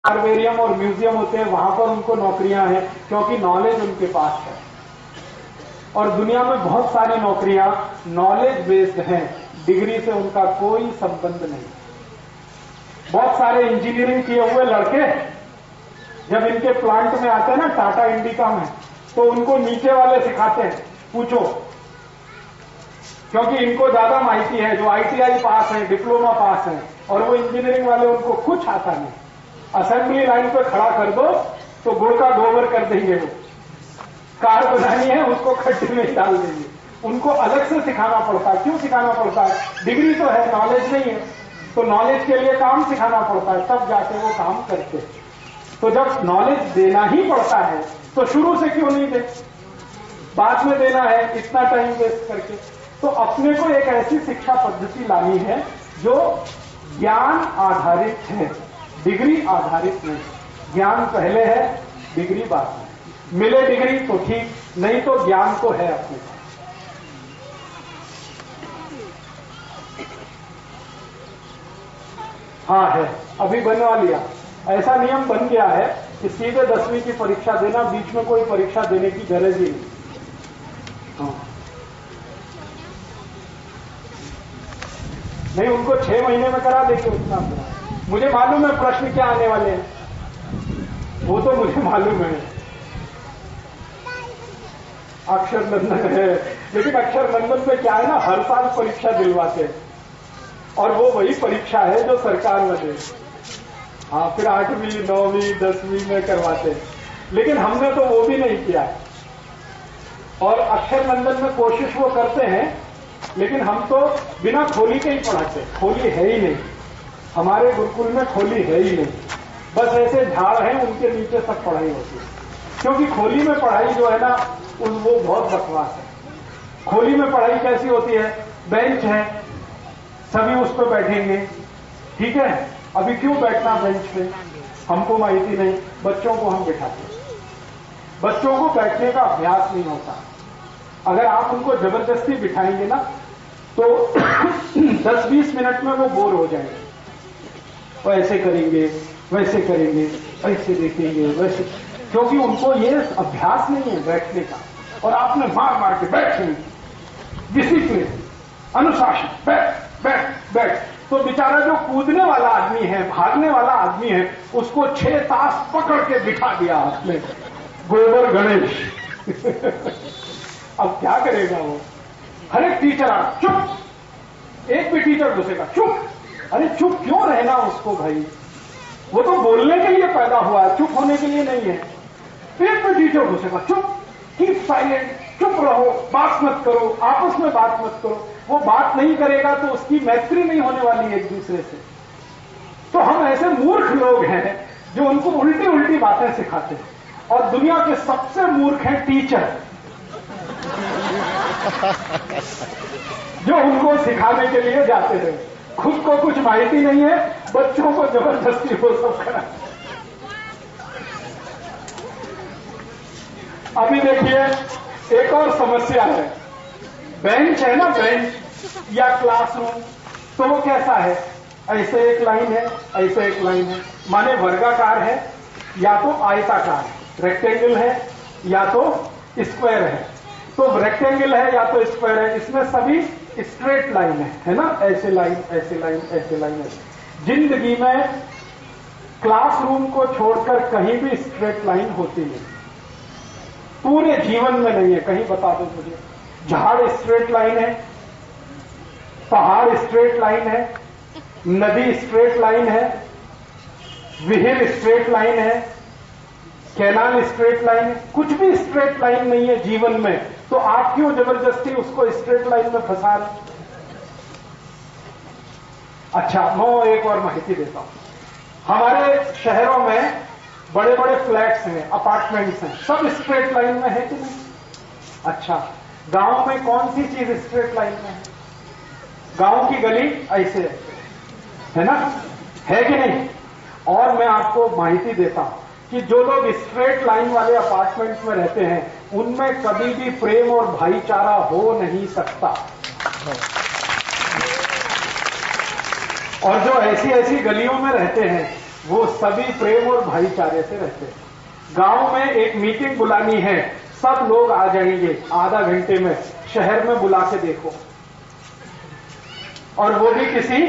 आर्वेरियम और म्यूजियम होते हैं, वहां पर उनको नौकरियां हैं क्योंकि नॉलेज उनके पास है। और दुनिया में बहुत सारी नौकरियां नॉलेज बेस्ड हैं, डिग्री से उनका कोई संबंध नहीं। बहुत सारे इंजीनियरिंग किए हुए लड़के जब इनके प्लांट में आते हैं ना, टाटा इंडिका में, तो उनको नीचे वाले सिखाते हैं, पूछो, क्योंकि इनको ज्यादा माहिती है, जो आईटीआई पास है, डिप्लोमा पास है, और वो इंजीनियरिंग वाले उनको कुछ आता नहीं। असेंबली लाइन पे खड़ा कर दो तो गुड़ का गोबर कर देंगे, वो कार बनानी है उसको खड्डे में डाल देंगे। उनको अलग से सिखाना पड़ता है। क्यों सिखाना पड़ता है? डिग्री तो है, नॉलेज नहीं है, तो नॉलेज के लिए काम सिखाना पड़ता है, तब जाके वो काम करते हैं। तो जब नॉलेज देना ही पड़ता है तो शुरू से क्यों नहीं दे, बाद में देना है इतना टाइम वेस्ट करके। तो अपने को एक ऐसी शिक्षा पद्धति लानी है जो ज्ञान आधारित है, डिग्री आधारित नहीं। ज्ञान पहले है, डिग्री बाद में। मिले डिग्री तो ठीक, नहीं तो ज्ञान तो है अपने पास। हाँ है, अभी बनवा लिया। ऐसा नियम बन गया है कि सीधे 10वीं की परीक्षा देना, बीच में कोई परीक्षा देने की गरज ही नहीं। हाँ। नहीं, उनको 6 महीने में करा देंगे उतना। मुझे मालूम है प्रश्न क्या आने वाले हैं, वो तो मुझे मालूम है। अक्षर नंदन है, लेकिन अक्षर नंदन में क्या है ना, हर साल परीक्षा दिलवाते हैं, और वो वही परीक्षा है जो सरकार में दे। हाँ, फिर 8वीं 9वीं 10वीं में करवाते हैं, लेकिन हमने तो वो भी नहीं किया है। और अक्षर नंदन में कोशिश वो करते हैं, लेकिन हम तो बिना खोली के ही पढ़ाते। खोली है ही नहीं हमारे गुरुकुल में, खोली है ही नहीं। बस ऐसे झाड़ हैं, उनके नीचे सब पढ़ाई होती है। क्योंकि खोली में पढ़ाई जो है ना, वो बहुत बकवास है। खोली में पढ़ाई कैसी होती है? बेंच है, सभी उस पर बैठेंगे, ठीक है। अभी क्यों बैठना बेंच पे, हमको माहिती नहीं, बच्चों को हम बिठाते हैं। बच्चों को बैठने का अभ्यास नहीं होता। अगर आप उनको जबरदस्ती बिठाएंगे ना, तो 10-20 मिनट में वो बोर हो जाएंगे। वो ऐसे करेंगे, वैसे करेंगे, ऐसे देखेंगे, वैसे, क्योंकि उनको ये अभ्यास नहीं है बैठने का। और आपने मार मार के बैठेंगे, डिसिप्लिन, अनुशासन, बैठ बैठ बैठ, तो बेचारा जो कूदने वाला आदमी है, भागने वाला आदमी है, उसको 6 तास पकड़ के बिठा दिया आपने, गोबर गणेश। अब क्या करेगा वो? हर एक टीचर आ, चुप, एक भी टीचर घुसेगा, चुप। अरे चुप क्यों रहना उसको भाई, वो तो बोलने के लिए पैदा हुआ है, चुप होने के लिए नहीं है। एक भी टीचर घुसेगा, चुप, कीप साइलेंट, चुप रहो, बात मत करो, आपस में बात मत करो। वो बात नहीं करेगा तो उसकी मैत्री नहीं होने वाली एक दूसरे से। तो हम ऐसे मूर्ख लोग हैं जो उनको उल्टी उल्टी बातें सिखाते हैं। और दुनिया के सबसे मूर्ख हैं टीचर, जो उनको सिखाने के लिए जाते हैं। खुद को कुछ माहिती नहीं है, बच्चों को जबरदस्ती वो सब करा। अभी देखिए, एक और समस्या है। बेंच है ना, बेंच या क्लासरूम, तो वो कैसा है? ऐसे एक लाइन है, ऐसे एक लाइन है, माने वर्गाकार है या तो आयताकार है, रेक्टेंगल है या तो स्क्वायर है। तो रेक्टेंगल है या तो स्क्वायर है, इसमें सभी स्ट्रेट लाइन है ना, ऐसे लाइन, ऐसे लाइन, ऐसे लाइन है। जिंदगी में क्लासरूम को छोड़कर कहीं भी स्ट्रेट लाइन होती नहीं, पूरे जीवन में नहीं है। कहीं बता दो मुझे, झाड़ स्ट्रेट लाइन है, पहाड़ स्ट्रेट लाइन है, नदी स्ट्रेट लाइन है, विहिर स्ट्रेट लाइन है, कैनाल स्ट्रेट लाइन है, कुछ भी स्ट्रेट लाइन नहीं है जीवन में। तो आप क्यों जबरदस्ती उसको स्ट्रेट लाइन में फंसा रहे? अच्छा, मैं एक और माहिती देता हूं। हमारे शहरों में बड़े बड़े फ्लैट्स हैं, अपार्टमेंट्स हैं, सब स्ट्रेट लाइन में है कि नहीं? अच्छा, गांव में कौन सी चीज स्ट्रेट लाइन में है? गांव की गली ऐसे है ना, है कि नहीं? और मैं आपको माहिती देता हूं कि जो लोग स्ट्रेट लाइन वाले अपार्टमेंट्स में रहते हैं, उनमें कभी भी प्रेम और भाईचारा हो नहीं सकता। और जो ऐसी ऐसी गलियों में रहते हैं, वो सभी प्रेम और भाईचारे से रहते हैं। गांव में एक मीटिंग बुलानी है, सब लोग आ जाएंगे आधा घंटे में, शहर में बुला के देखो, और वो भी किसी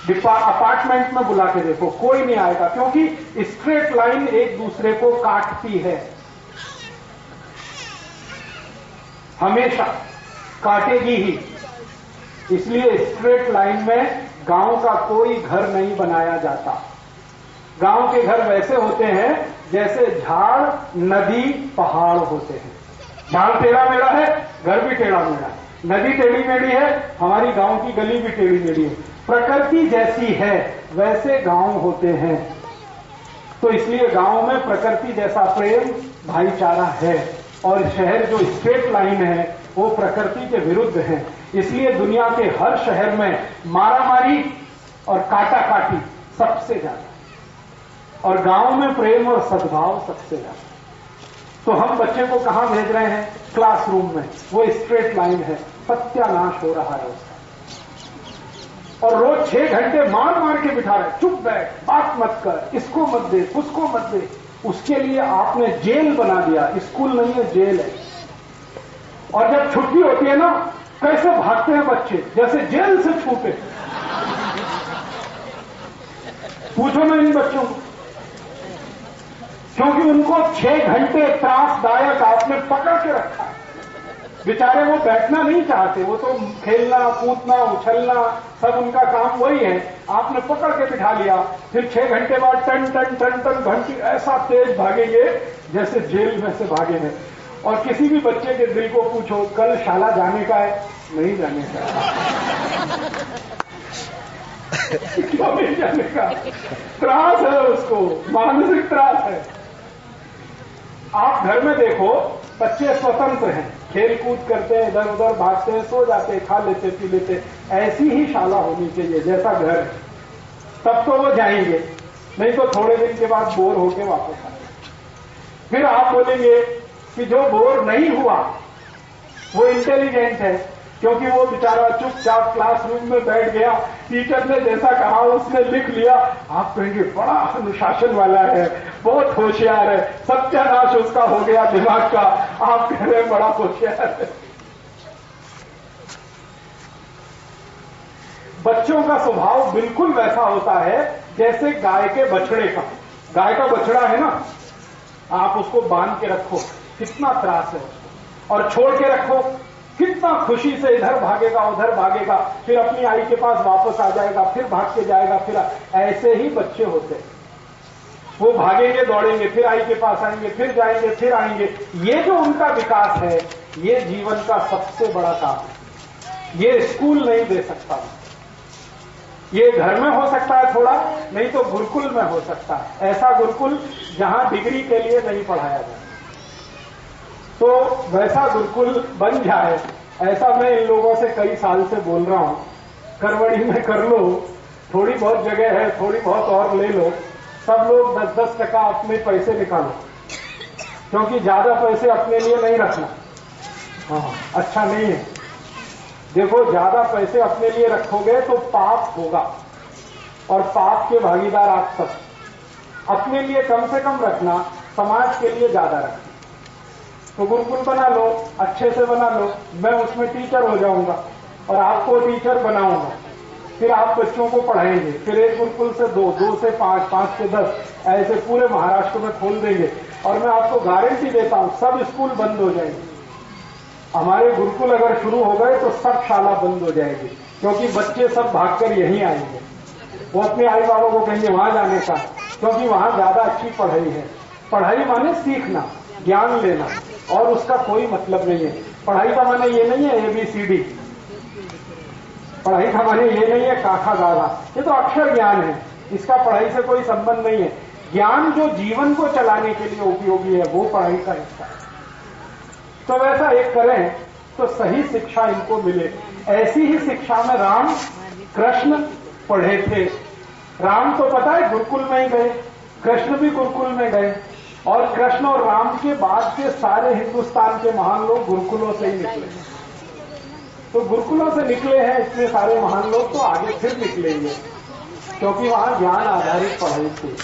अपार्टमेंट में बुला के देखो, कोई नहीं आएगा, क्योंकि स्ट्रेट लाइन एक दूसरे को काटती है, हमेशा काटेगी ही। इसलिए स्ट्रेट लाइन में गांव का कोई घर नहीं बनाया जाता। गांव के घर वैसे होते हैं जैसे झाड़, नदी, पहाड़ होते हैं। झाड़ टेढ़ा मेढ़ा है, घर भी टेढ़ा मेढ़ा है, नदी टेढ़ी मेढ़ी है, हमारी गांव की गली भी टेढ़ी मेढ़ी है। प्रकृति जैसी है वैसे गांव होते हैं। तो इसलिए गांव में प्रकृति जैसा प्रेम, भाईचारा है, और शहर जो स्ट्रेट लाइन है वो प्रकृति के विरुद्ध है। इसलिए दुनिया के हर शहर में मारामारी और काटाकाटी सबसे ज्यादा, और गांव में प्रेम और सद्भाव सबसे ज्यादा। तो हम बच्चे को कहां भेज रहे हैं? क्लासरूम में। वो स्ट्रेट लाइन है, सत्यानाश हो रहा है उसका। और रोज 6 घंटे मार मार के बिठा रहे, चुप बैठ, बात मत कर, इसको मत दे, उसको मत दे। उसके लिए आपने जेल बना दिया। स्कूल नहीं है, जेल है। और जब छुट्टी होती है ना, कैसे भागते हैं बच्चे, जैसे जेल से छूटे। पूछो ना इन बच्चों को, क्योंकि उनको 6 घंटे त्रासदायक आपने पकड़ के रखा है। बेचारे वो बैठना नहीं चाहते, वो तो खेलना, कूदना, उछलना, सब उनका काम वही है। आपने पकड़ के बिठा लिया, फिर 6 घंटे बाद टन टन टन टन घंटी ऐसा तेज भागेंगे जैसे जेल में से भागे हैं। और किसी भी बच्चे के दिल को पूछो, कल शाला जाने का है? नहीं जाने का। क्यों नहीं जाने का? त्रास है उसको, मानसिक त्रास है। आप घर में देखो, बच्चे स्वतंत्र हैं, खेल कूद करते हैं, इधर उधर भागते हैं, सो जाते हैं, खा लेते, पी लेते। ऐसी ही शाला होनी चाहिए जैसा घर है, तब तो वो जाएंगे, नहीं तो थोड़े दिन के बाद बोर होके वापस आएंगे। फिर आप बोलेंगे कि जो बोर नहीं हुआ वो इंटेलिजेंट है, क्योंकि वो बेचारा चुपचाप क्लासरूम में बैठ गया, टीचर ने जैसा कहा उसने लिख लिया। आप कहेंगे बड़ा अनुशासन वाला है, बहुत होशियार है, सत्यानाश उसका हो गया दिमाग का। आप कह रहे हैं बड़ा होशियार है। बच्चों का स्वभाव बिल्कुल वैसा होता है जैसे गाय के बछड़े का। गाय का बछड़ा है ना, आप उसको बांध के रखो, कितना त्रास है उसको, और छोड़ के रखो, कितना खुशी से इधर भागेगा, उधर भागेगा, फिर अपनी आई के पास वापस आ जाएगा, फिर भाग के जाएगा। फिर ऐसे ही बच्चे होते हैं, वो भागेंगे, दौड़ेंगे, फिर आई के पास आएंगे, फिर जाएंगे, फिर आएंगे। ये जो उनका विकास है, ये जीवन का सबसे बड़ा काम है। ये स्कूल नहीं दे सकता, ये घर में हो सकता है थोड़ा, नहीं तो गुरुकुल में हो सकता है। ऐसा गुरुकुल जहां डिग्री के लिए नहीं पढ़ाया जाए, तो वैसा गुरुकुल बन जाए, ऐसा मैं इन लोगों से कई साल से बोल रहा हूं। करवड़ी में कर लो, थोड़ी बहुत जगह है, थोड़ी बहुत और ले लो, सब लोग 10-10 टका अपने पैसे निकालो, क्योंकि ज्यादा पैसे अपने लिए नहीं रखना। हाँ, अच्छा नहीं है। देखो, ज्यादा पैसे अपने लिए रखोगे तो पाप होगा, और पाप के भागीदार आप सब। अपने लिए कम से कम रखना, समाज के लिए ज्यादा रखना। तो गुरुकुल बना लो, अच्छे से बना लो, मैं उसमें टीचर हो जाऊंगा और आपको टीचर बनाऊंगा। फिर आप बच्चों को पढ़ाएंगे, फिर एक गुरुकुल से 2, 2 से 5, 5 से 10, ऐसे पूरे महाराष्ट्र में खोल देंगे। और मैं आपको गारंटी देता हूं, सब स्कूल बंद हो जाएंगे। हमारे गुरुकुल अगर शुरू हो गए तो सब शाला बंद हो जाएगी, क्योंकि बच्चे सब भागकर यहीं आएंगे। वो अपने आई बाबा को कहेंगे वहां जाने का, क्योंकि वहां ज्यादा अच्छी पढ़ाई है। पढ़ाई माने सीखना, ज्ञान लेना, और उसका कोई मतलब नहीं है। पढ़ाई का माने ये नहीं है ABCD, पढ़ाई का माने ये नहीं है काखा गाढ़ा, ये तो अक्षर ज्ञान है, इसका पढ़ाई से कोई संबंध नहीं है। ज्ञान जो जीवन को चलाने के लिए उपयोगी है, वो पढ़ाई का हिस्सा है। तो वैसा एक करें तो सही शिक्षा इनको मिले। ऐसी ही शिक्षा में राम कृष्ण पढ़े थे। राम तो पता है गुरुकुल में ही गए, कृष्ण भी गुरुकुल में गए, और कृष्ण और राम के बाद के सारे हिंदुस्तान के महान लोग गुरुकुलों से ही निकले। तो गुरुकुलों से निकले हैं इतने सारे महान लोग, तो आगे फिर निकलेंगे, क्योंकि वहां ज्ञान आधारित पढ़ाई थी।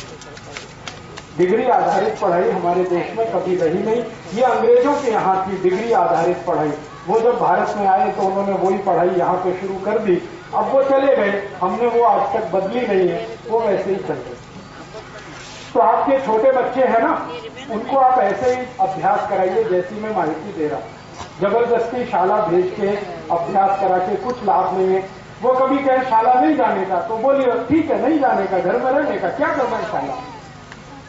डिग्री आधारित पढ़ाई हमारे देश में कभी रही नहीं। ये अंग्रेजों के यहाँ की डिग्री आधारित पढ़ाई। वो जब भारत में आए तो उन्होंने वही पढ़ाई यहाँ पे शुरू कर दी। अब वो चले गए, हमने वो आज तक बदली नहीं है, वो वैसे ही चल रहे। तो आपके छोटे बच्चे हैं ना, उनको आप ऐसे ही अभ्यास कराइए जैसी मैं माहिती दे रहा हूं। जबरदस्ती शाला भेज के अभ्यास करा के कुछ लाभ नहीं है। वो कभी कहे शाला नहीं जाने का, तो बोलिए ठीक है नहीं जाने का, घर में रहने का, क्या करना है शाला।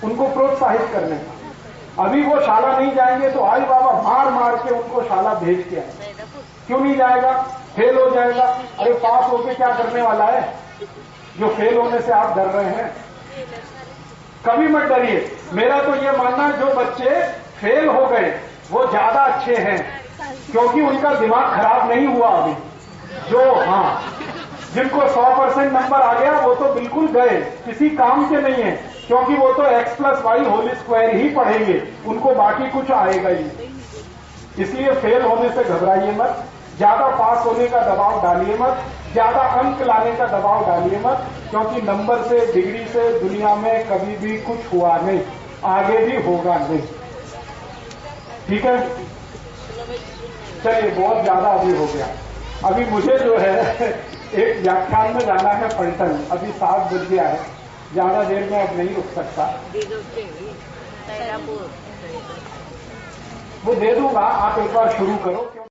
उनको प्रोत्साहित करने का। अभी वो शाला नहीं जाएंगे तो आई बाबा मार मार के उनको शाला भेज के आए। क्यों नहीं जाएगा? फेल हो जाएगा। अरे पास होके क्या करने वाला है, जो फेल होने से आप डर रहे हैं? कभी मत डरिए। मेरा तो ये मानना है जो बच्चे फेल हो गए वो ज्यादा अच्छे हैं, क्योंकि उनका दिमाग खराब नहीं हुआ अभी। जो जिनको 100% नंबर आ गया वो तो बिल्कुल गए, किसी काम के नहीं है, क्योंकि वो तो x+y² ही पढ़ेंगे, उनको बाकी कुछ आएगा ही। इसलिए फेल होने से घबराइए मत, ज्यादा पास होने का दबाव डालिए मत, ज्यादा अंक लाने का दबाव डालिए मत, क्योंकि नंबर से डिग्री से दुनिया में कभी भी कुछ हुआ नहीं, आगे भी होगा नहीं। ठीक है, चलिए बहुत ज्यादा अभी हो गया। अभी मुझे जो है एक व्याख्यान में जाना है पलटन, अभी 7 बज गया है, ज्यादा देर में अब नहीं रुक सकता। वो दे दूंगा, आप एक बार शुरू करो।